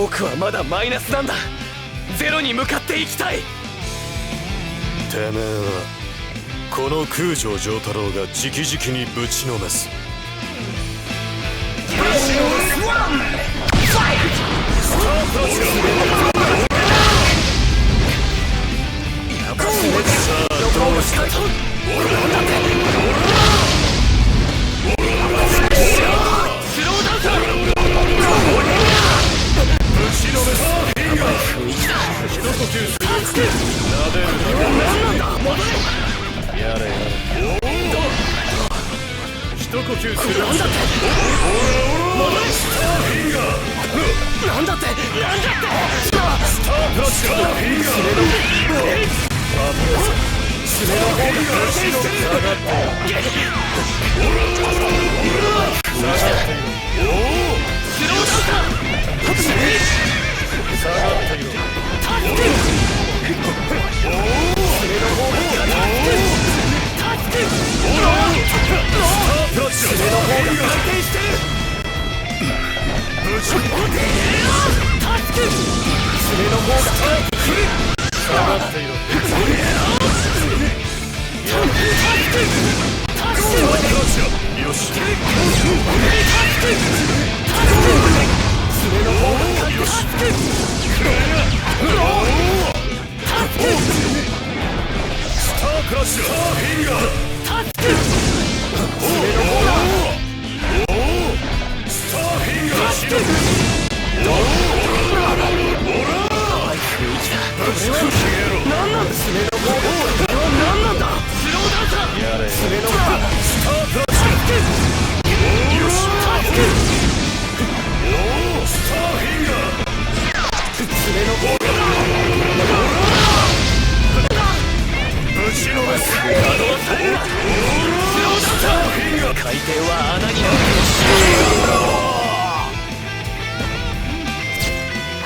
僕はまだマイナスなんだ。ゼロに向かっていきたい。てめえはこの空城城太郎が直々にぶちのめす。一呼吸する。なんだってなんだってスタープラスフィンガー爪の方が足の下がって下がっておおスローダウン下がっていろ。おお爪の方が爪の方が回転してる。無事爪の方が下がっていろ。よし爪の方がよしスタークラッシュスターフィンガー爪の方がスターフィンガーしろ。何なんだ爪の方が何なんだ。スローダウンだ。やれ爪の方がスタークラッシュよしおおスターフィンガー爪の方がぶちのめす。稼働されるな。スローダウンだ。回転は穴になっ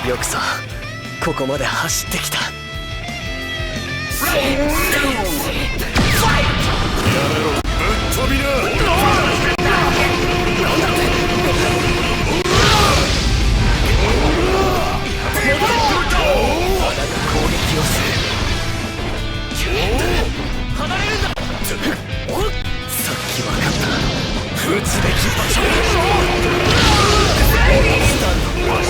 てよくさここまで走ってきた。やめろぶっ飛びな。なんだって穴が攻撃をする。離れるんだ。さっき分かった。撃つべき場所。スタンド場所。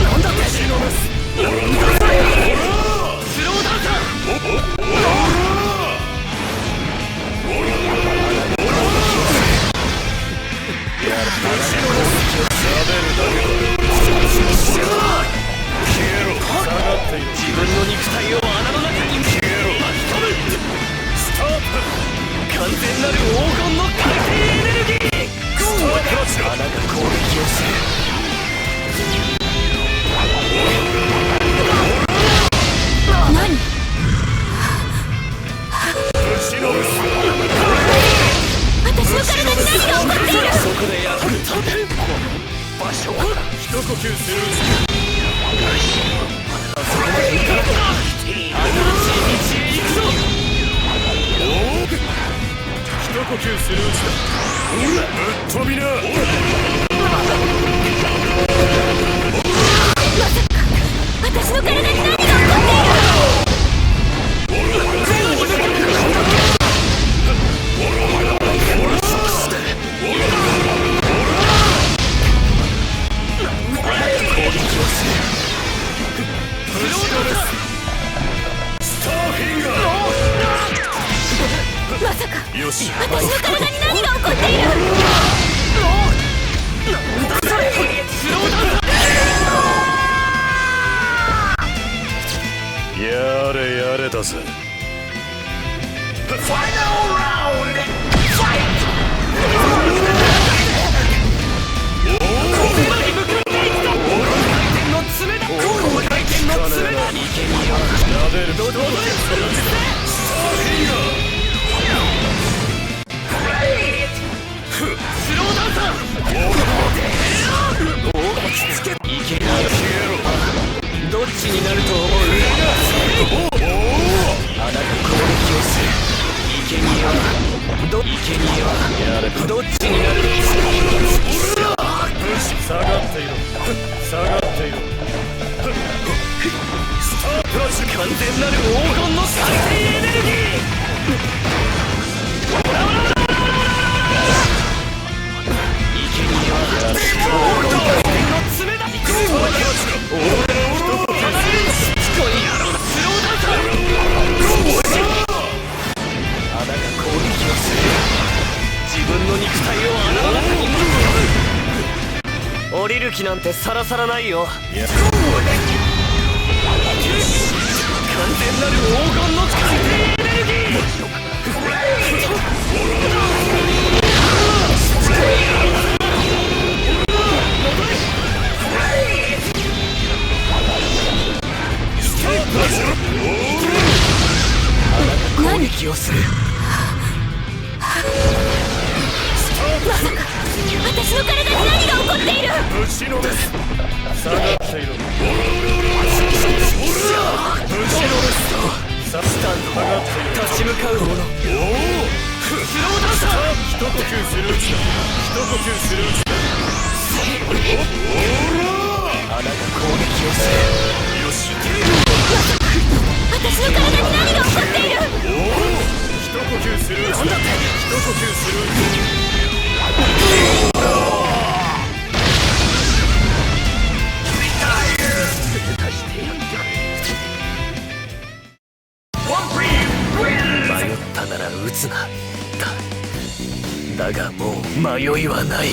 なんだってスローダウン自分の肉体を穴の中に巻き込む。スタート。完全なる黄金の回転エネルギー。穴が攻撃をする。何？私の体に何が起こっている？そこでやった場所は一呼吸する。一呼吸するうちだ。ぶっ飛びな。私の体に何が起こっている？よし私の体に何が起こっている？る気なんてさらさらないよ。いや完全なる黄金の回転エネルギー。攻撃をする。私の体に何が起こっている。武士のです下がっていろ。武士のですさスタンド下がっている。立ち向かう者。おおスローダンサー。一呼吸するうちだ一呼吸するうちだあなた攻撃をする。よし私の体に何が起こっている。おお一呼吸するうちだ一呼吸するうち迷ったなら撃つな。だがもう迷いはない。